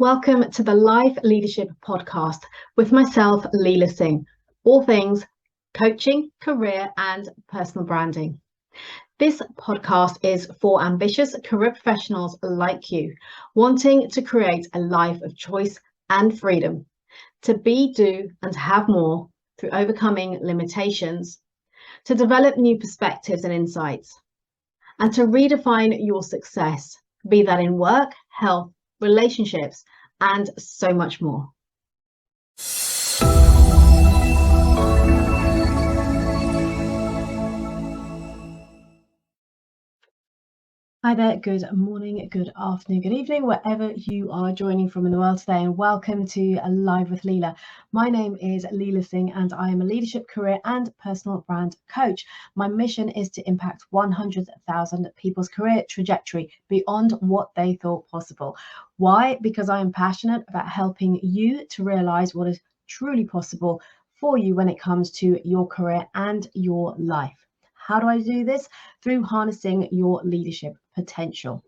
Welcome to the Life Leadership Podcast with myself, Leila Singh, all things coaching, career and personal branding. This podcast is for ambitious career professionals like you, wanting to create a life of choice and freedom, to be, do and have more through overcoming limitations, to develop new perspectives and insights, and to redefine your success, be that in work, health, relationships, and so much more. Hi there, good morning, good afternoon, good evening, wherever you are joining from in the world today, and welcome to Live with Leila. My name is Leila Singh and I am a leadership, career and personal brand coach. My mission is to impact 100,000 people's career trajectory beyond what they thought possible. Why? Because I am passionate about helping you to realize what is truly possible for you when it comes to your career and your life. How do I do this? Through harnessing your leadership potential.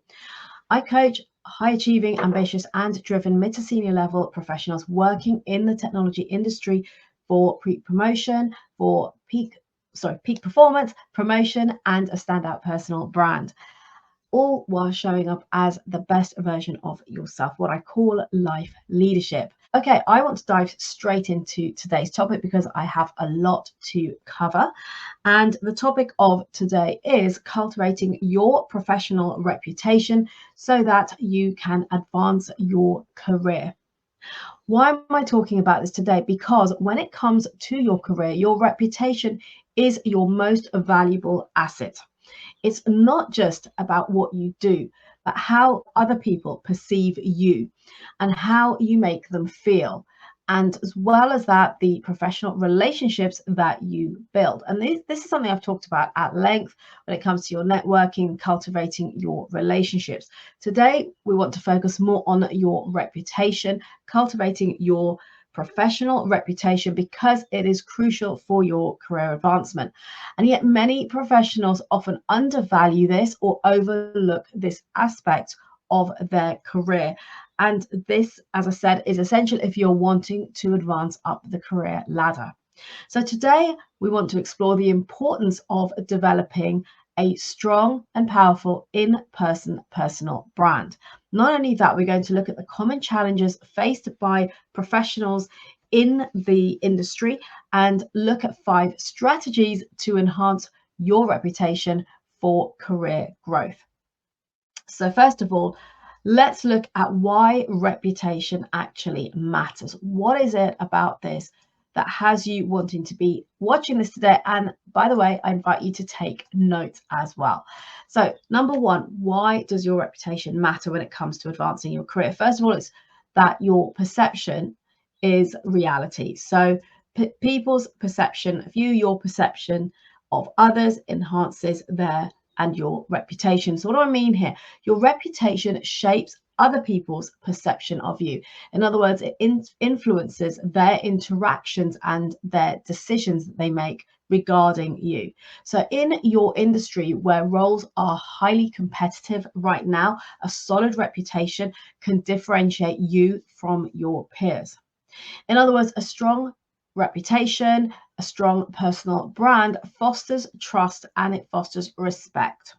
I coach high achieving, ambitious and driven mid to senior level professionals working in the technology industry for peak promotion, for peak performance, promotion and a standout personal brand, all while showing up as the best version of yourself, what I call life leadership. Okay, I want to dive straight into today's topic because I have a lot to cover. And the topic of today is cultivating your professional reputation so that you can advance your career. Why am I talking about this today? Because when it comes to your career, your reputation is your most valuable asset. It's not just about what you do, but how other people perceive you and how you make them feel. And as well as that, the professional relationships that you build. And this is something I've talked about at length when it comes to your networking, cultivating your relationships. Today, we want to focus more on your reputation, cultivating your professional reputation because it is crucial for your career advancement. And yet many professionals often undervalue this or overlook this aspect of their career. And this, as I said, is essential if you're wanting to advance up the career ladder. So today we want to explore the importance of developing a strong and powerful in-person personal brand. Not only that, we're going to look at the common challenges faced by professionals in the industry and look at 5 strategies to enhance your reputation for career growth. So first of all, let's look at why reputation actually matters. What is it about this that has you wanting to be watching this today? And by the way, I invite you to take notes as well. So number one, why does your reputation matter when it comes to advancing your career? First of all, it's that your perception is reality. So people's perception of you, your perception of others enhances their and your reputation. So what do I mean here? Your reputation shapes other people's perception of you. In other words, it influences their interactions and their decisions that they make regarding you. So in your industry where roles are highly competitive right now, a solid reputation can differentiate you from your peers. In other words, a strong reputation, a strong personal brand fosters trust and it fosters respect.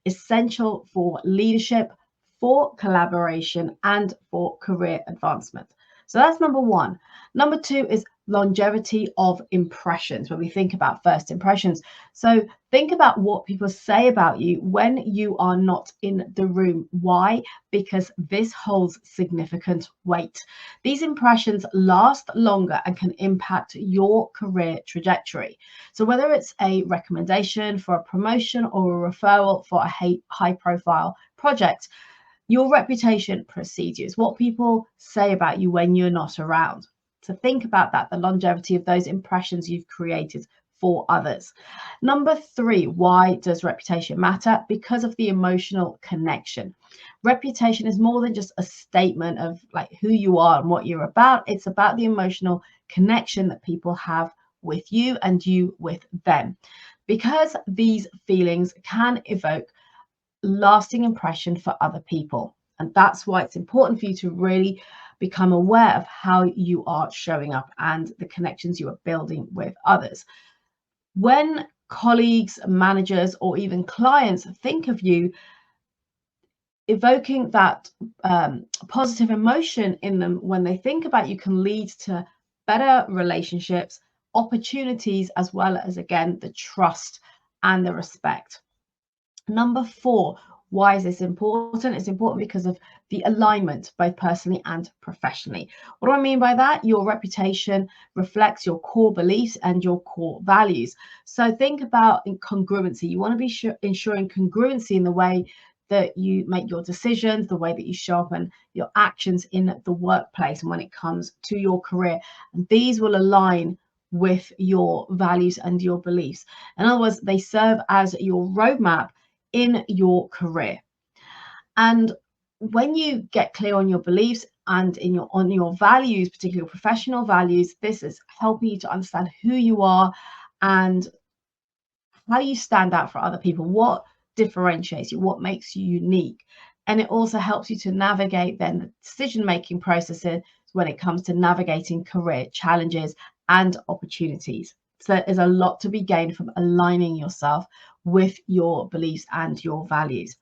Essential for leadership, for collaboration, and for career advancement. So that's number one. Number two is longevity of impressions when we think about first impressions. So think about what people say about you when you are not in the room. Why? Because this holds significant weight. These impressions last longer and can impact your career trajectory. So whether it's a recommendation for a promotion or a referral for a high profile project, your reputation precedes you. It's what people say about you when you're not around. So think about that, the longevity of those impressions you've created for others. Number three, why does reputation matter? Because of the emotional connection. Reputation is more than just a statement of like who you are and what you're about. It's about the emotional connection that people have with you and you with them. Because these feelings can evoke lasting impression for other people. And that's why it's important for you to really become aware of how you are showing up and the connections you are building with others. When colleagues, managers, or even clients think of you, evoking that positive emotion in them when they think about you can lead to better relationships, opportunities, as well as, again, the trust and the respect. Number 4, why is this important? It's important because of the alignment, both personally and professionally. What do I mean by that? Your reputation reflects your core beliefs and your core values. So think about congruency. You want to be ensuring congruency in the way that you make your decisions, the way that you sharpen your actions in the workplace and when it comes to your career. And these will align with your values and your beliefs. In other words, they serve as your roadmap in your career. And when you get clear on your beliefs and on your values, particularly your professional values, this is helping you to understand who you are and how you stand out for other people, what differentiates you, what makes you unique. And it also helps you to navigate then the decision-making processes when it comes to navigating career challenges and opportunities. So there's a lot to be gained from aligning yourself with your beliefs and your values.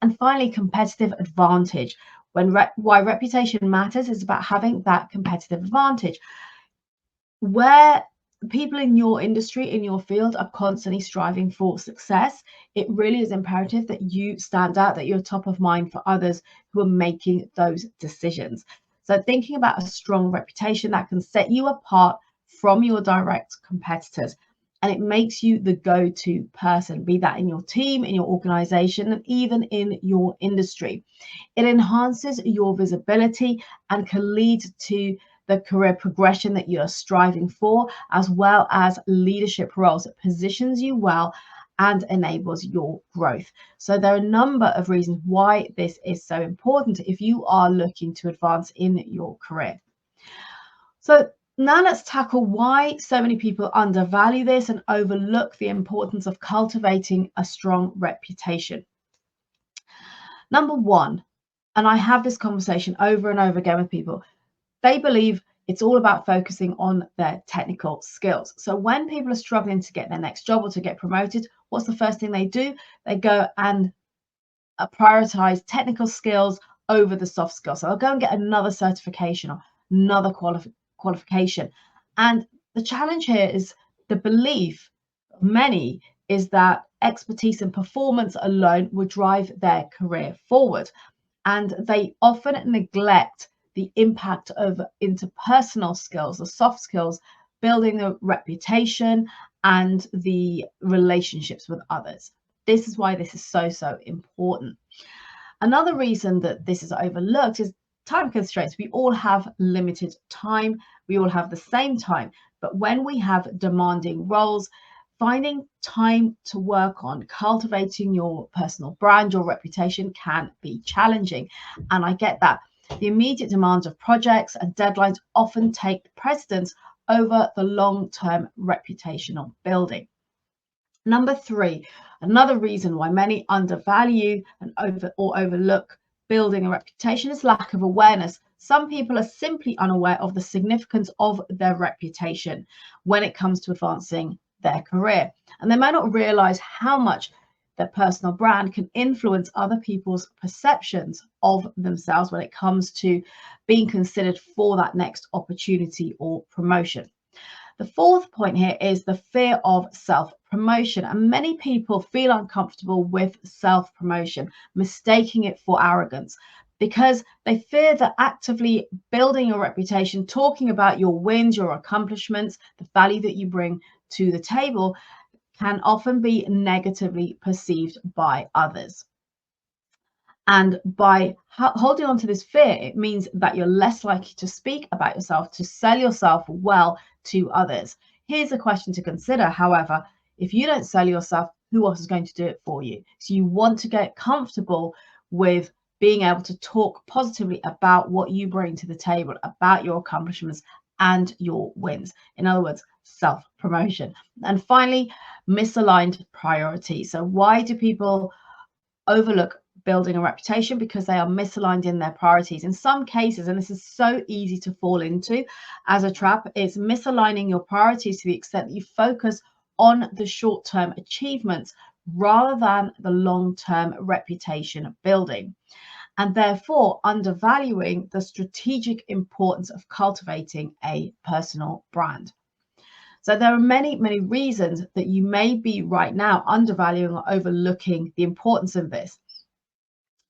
And finally, competitive advantage. Why reputation matters is about having that competitive advantage. Where people in your industry, in your field, are constantly striving for success, it really is imperative that you stand out, that you're top of mind for others who are making those decisions. So thinking about a strong reputation that can set you apart from your direct competitors, and it makes you the go-to person, be that in your team, in your organization, and even in your industry. It enhances your visibility and can lead to the career progression that you're striving for, as well as leadership roles. It positions you well and enables your growth. So there are a number of reasons why this is so important if you are looking to advance in your career. So now let's tackle why so many people undervalue this and overlook the importance of cultivating a strong reputation. Number 1, and I have this conversation over and over again with people, they believe it's all about focusing on their technical skills. So when people are struggling to get their next job or to get promoted, what's the first thing they do? They go and prioritize technical skills over the soft skills. So they'll go and get another certification or another qualification. And the challenge here is the belief of many is that expertise and performance alone would drive their career forward. And they often neglect the impact of interpersonal skills, the soft skills, building a reputation and the relationships with others. This is why this is so important. Another reason that this is overlooked is time constraints. We all have limited time. We all have the same time. But when we have demanding roles, finding time to work on cultivating your personal brand, your reputation can be challenging. And I get that. The immediate demands of projects and deadlines often take precedence over the long-term reputational building. Number 3, another reason why many undervalue and overlook building a reputation is lack of awareness. Some people are simply unaware of the significance of their reputation when it comes to advancing their career. And they might not realize how much their personal brand can influence other people's perceptions of themselves when it comes to being considered for that next opportunity or promotion. The 4th point here is the fear of self-promotion. And many people feel uncomfortable with self-promotion, mistaking it for arrogance, because they fear that actively building your reputation, talking about your wins, your accomplishments, the value that you bring to the table, can often be negatively perceived by others. And by holding on to this fear, it means that you're less likely to speak about yourself, to sell yourself well to others. Here's a question to consider, however: if you don't sell yourself, who else is going to do it for you? So you want to get comfortable with being able to talk positively about what you bring to the table, about your accomplishments and your wins. In other words, self-promotion. And finally, misaligned priorities. So why do people overlook building a reputation because they are misaligned in their priorities. In some cases, and this is so easy to fall into as a trap, is misaligning your priorities to the extent that you focus on the short-term achievements rather than the long-term reputation building, and therefore undervaluing the strategic importance of cultivating a personal brand. So there are many, many reasons that you may be right now undervaluing or overlooking the importance of this.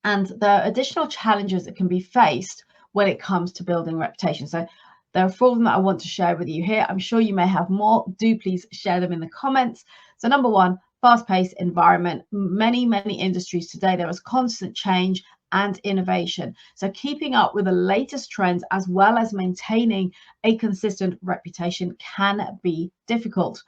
And there are additional challenges that can be faced when it comes to building reputation. So there are 4 of them that I want to share with you here. I'm sure you may have more. Do please share them in the comments. So number 1, fast-paced environment. Many, many industries today, there is constant change and innovation. So keeping up with the latest trends as well as maintaining a consistent reputation can be difficult.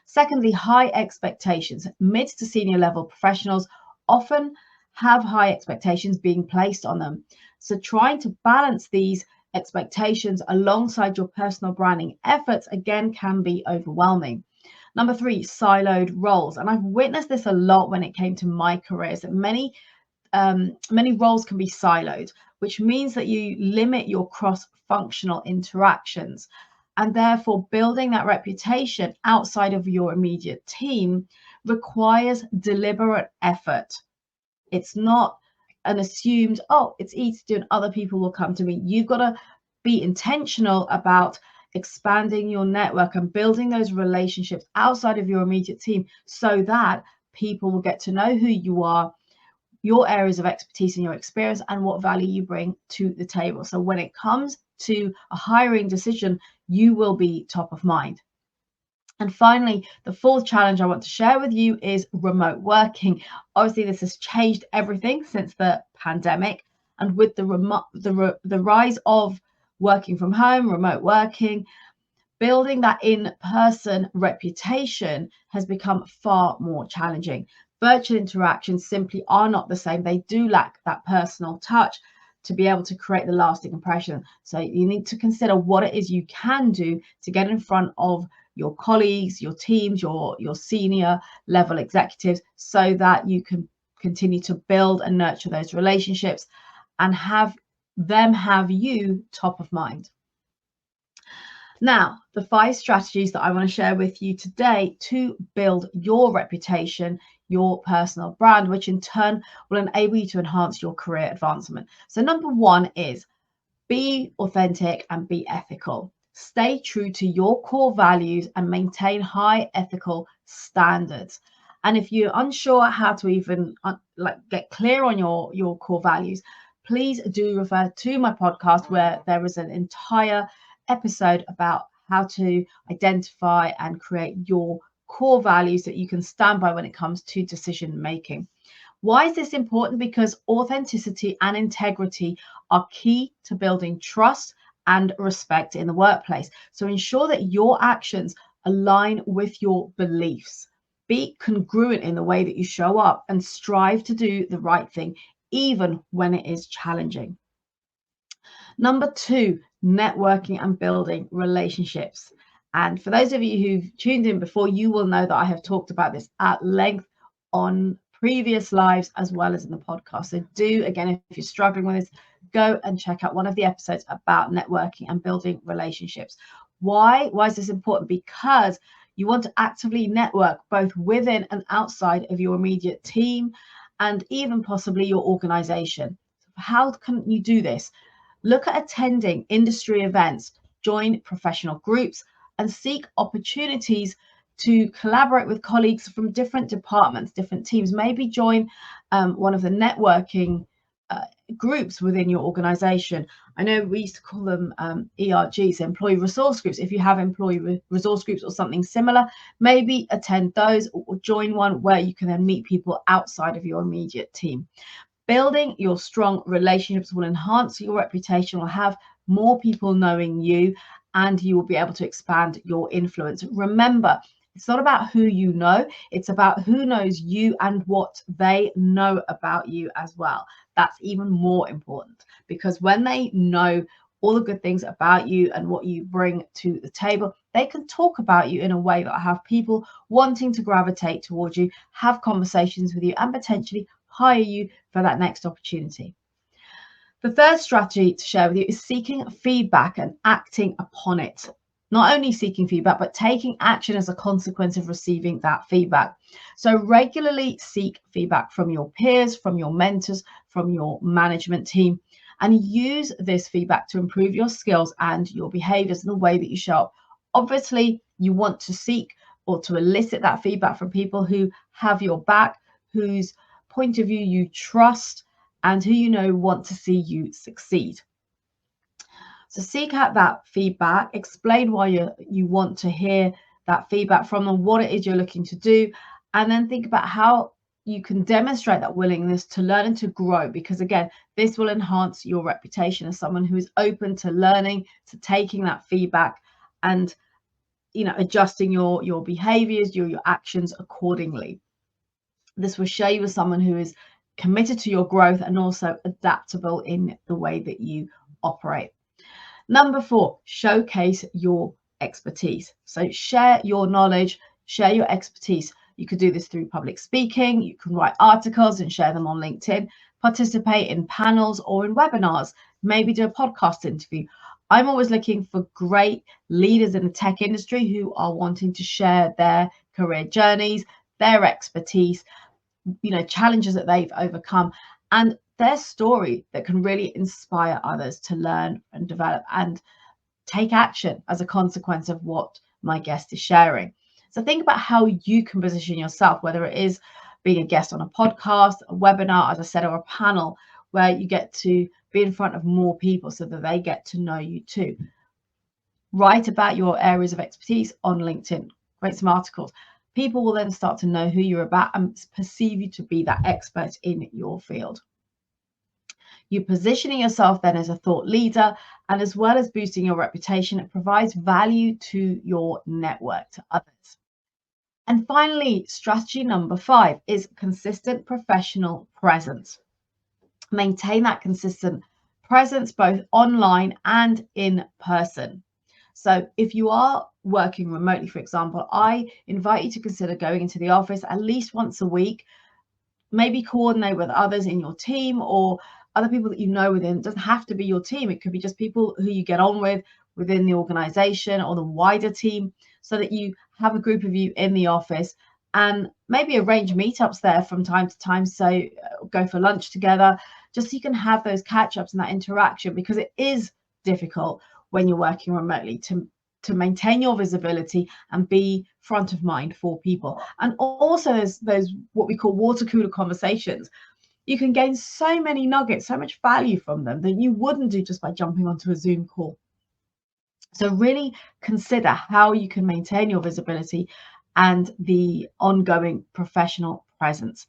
Secondly, high expectations. Mid to senior level professionals often have high expectations being placed on them. So trying to balance these expectations alongside your personal branding efforts again can be overwhelming. Number 3, siloed roles. And I've witnessed this a lot when it came to my career, is that many roles can be siloed, which means that you limit your cross-functional interactions, and therefore building that reputation outside of your immediate team requires deliberate effort. It's not an assumed, oh, it's easy to do and other people will come to me. You've got to be intentional about expanding your network and building those relationships outside of your immediate team so that people will get to know who you are, your areas of expertise and your experience, and what value you bring to the table. So when it comes to a hiring decision, you will be top of mind. And finally, the 4th challenge I want to share with you is remote working. Obviously, this has changed everything since the pandemic, and with the rise of working from home, remote working, building that in-person reputation has become far more challenging. Virtual interactions simply are not the same. They do lack that personal touch to be able to create the lasting impression. So you need to consider what it is you can do to get in front of your colleagues, your teams, your senior level executives, so that you can continue to build and nurture those relationships and have them have you top of mind. Now, the 5 strategies that I want to share with you today to build your reputation, your personal brand, which in turn will enable you to enhance your career advancement. So number 1 is be authentic and be ethical. Stay true to your core values and maintain high ethical standards. And if you're unsure how to even get clear on your core values, please do refer to my podcast, where there is an entire episode about how to identify and create your core values that you can stand by when it comes to decision making. Why is this important? Because authenticity and integrity are key to building trust and respect in the workplace. So ensure that your actions align with your beliefs. Be congruent in the way that you show up and strive to do the right thing, even when it is challenging. Number 2, networking and building relationships. And for those of you who've tuned in before, you will know that I have talked about this at length on previous lives as well as in the podcast. So do, again, if you're struggling with this, go and check out one of the episodes about networking and building relationships. Why is this important? Because you want to actively network both within and outside of your immediate team and even possibly your organization. How can you do this? Look at attending industry events, join professional groups, and seek opportunities to collaborate with colleagues from different departments, different teams. Maybe join one of the networking groups within your organization. I know we used to call them ERGs, employee resource groups. If you have employee resource groups or something similar, maybe attend those or join one where you can then meet people outside of your immediate team. Building your strong relationships will enhance your reputation, will have more people knowing you, and you will be able to expand your influence. Remember, it's not about who you know, it's about who knows you and what they know about you as well. That's even more important, because when they know all the good things about you and what you bring to the table, they can talk about you in a way that have people wanting to gravitate towards you, have conversations with you, and potentially hire you for that next opportunity. The third strategy to share with you is seeking feedback and acting upon it. Not only seeking feedback, but taking action as a consequence of receiving that feedback. So regularly seek feedback from your peers, from your mentors, from your management team, and use this feedback to improve your skills and your behaviors and the way that you show up. Obviously, you want to seek or to elicit that feedback from people who have your back, whose point of view you trust, and who you know want to see you succeed. So seek out that feedback, explain why you want to hear that feedback from them, what it is you're looking to do, and then think about how you can demonstrate that willingness to learn and to grow, because again, this will enhance your reputation as someone who is open to learning, to taking that feedback, and adjusting your behaviors, your actions accordingly. This will show you as someone who is committed to your growth and also adaptable in the way that you operate. Number 4, showcase your expertise. So share your knowledge, share your expertise. You could do this through public speaking. You can write articles and share them on LinkedIn, participate in panels or in webinars, maybe do a podcast interview. I'm always looking for great leaders in the tech industry who are wanting to share their career journeys, their expertise, challenges that they've overcome, and their story that can really inspire others to learn and develop and take action as a consequence of what my guest is sharing. So think about how you can position yourself, whether it is being a guest on a podcast, a webinar, as I said, or a panel where you get to be in front of more people so that they get to know you too. Write about your areas of expertise on LinkedIn, create some articles. People will then start to know who you're about and perceive you to be that expert in your field. You're positioning yourself then as a thought leader, and as well as boosting your reputation, it provides value to your network, to others. And finally, strategy number 5 is consistent professional presence. Maintain that consistent presence both online and in person. So if you are working remotely, for example, I invite you to consider going into the office at least once a week, maybe coordinate with others in your team or other people that you know within. It doesn't have to be your team. It could be just people who you get on with within the organization or the wider team, so that you have a group of you in the office and maybe arrange meetups there from time to time. So go for lunch together, just so you can have those catch-ups and that interaction, because it is difficult when you're working remotely to maintain your visibility and be front of mind for people. And also there's those what we call water cooler conversations. You can gain so many nuggets, so much value from them that you wouldn't do just by jumping onto a Zoom call. So really consider how you can maintain your visibility and the ongoing professional presence.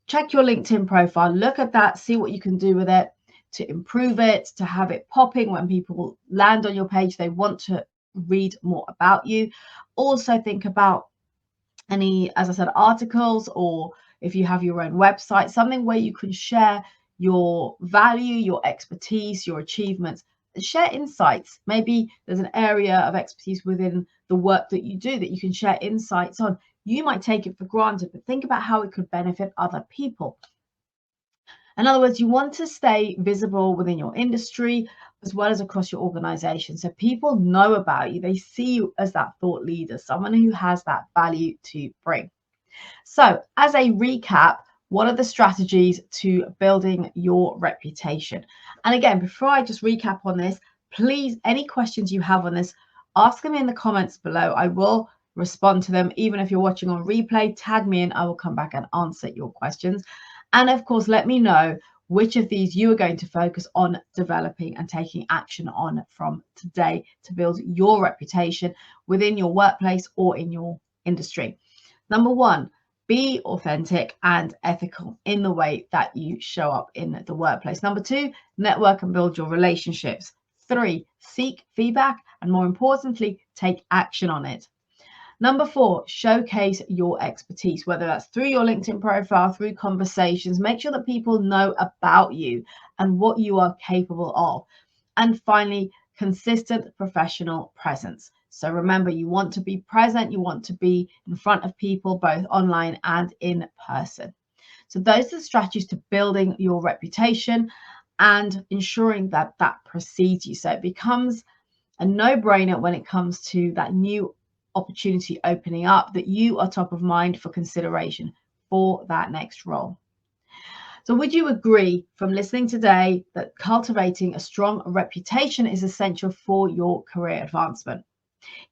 Check your LinkedIn profile, look at that, see what you can do with it to improve it, to have it popping when people land on your page, they want to read more about you. Also think about any, as I said, articles, or if you have your own website, something where you can share your value, your expertise, your achievements, share insights. Maybe there's an area of expertise within the work that you do that you can share insights on. You might take it for granted, but think about how it could benefit other people. In other words, you want to stay visible within your industry as well as across your organization. So people know about you. They see you as that thought leader, someone who has that value to bring. So as a recap, what are the strategies to building your reputation? And again, before I just recap on this, please, any questions you have on this, ask them in the comments below. I will respond to them. Even if you're watching on replay, tag me and I will come back and answer your questions. And of course, let me know which of these you are going to focus on developing and taking action on from today to build your reputation within your workplace or in your industry. Number 1, be authentic and ethical in the way that you show up in the workplace. Number 2, network and build your relationships. 3, seek feedback, and more importantly, take action on it. Number 4, showcase your expertise, whether that's through your LinkedIn profile, through conversations. Make sure that people know about you and what you are capable of. And finally, consistent professional presence. So remember, you want to be present, you want to be in front of people, both online and in person. So those are the strategies to building your reputation and ensuring that that precedes you. So it becomes a no-brainer when it comes to that new opportunity opening up, that you are top of mind for consideration for that next role. So would you agree from listening today that cultivating a strong reputation is essential for your career advancement?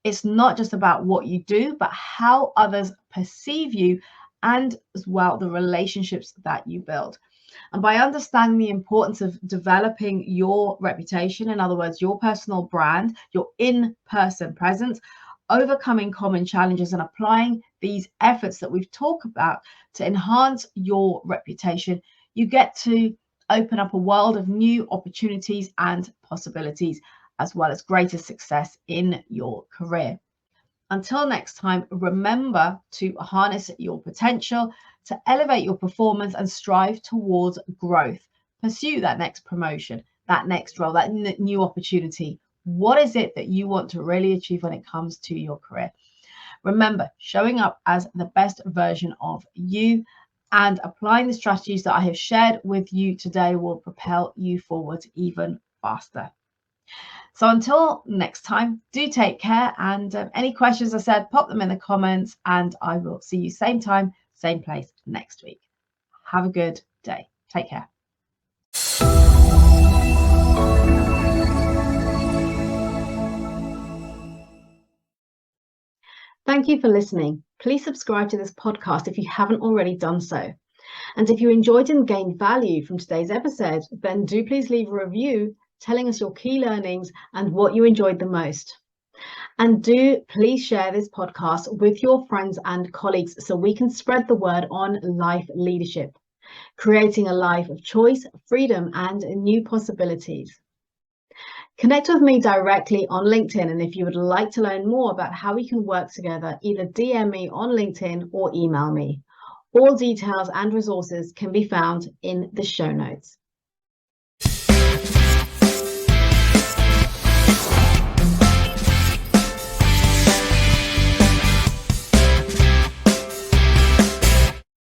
It's not just about what you do, but how others perceive you, and as well the relationships that you build. And by understanding the importance of developing your reputation, in other words, your personal brand, your in-person presence, overcoming common challenges and applying these efforts that we've talked about to enhance your reputation, you get to open up a world of new opportunities and possibilities, as well as greater success in your career. Until next time, remember to harness your potential, to elevate your performance and strive towards growth. Pursue that next promotion, that next role, that new opportunity. What is it that you want to really achieve when it comes to your career? Remember, showing up as the best version of you and applying the strategies that I have shared with you today will propel you forward even faster. So until next time, do take care. And any questions, I said, pop them in the comments, and I will see you same time, same place next week. Have a good day. Take care. Thank you for listening. Please subscribe to this podcast if you haven't already done so. And if you enjoyed and gained value from today's episode, then do please leave a review telling us your key learnings and what you enjoyed the most. And do please share this podcast with your friends and colleagues so we can spread the word on life leadership, creating a life of choice, freedom, and new possibilities. Connect with me directly on LinkedIn, and if you would like to learn more about how we can work together, either DM me on LinkedIn or email me. All details and resources can be found in the show notes.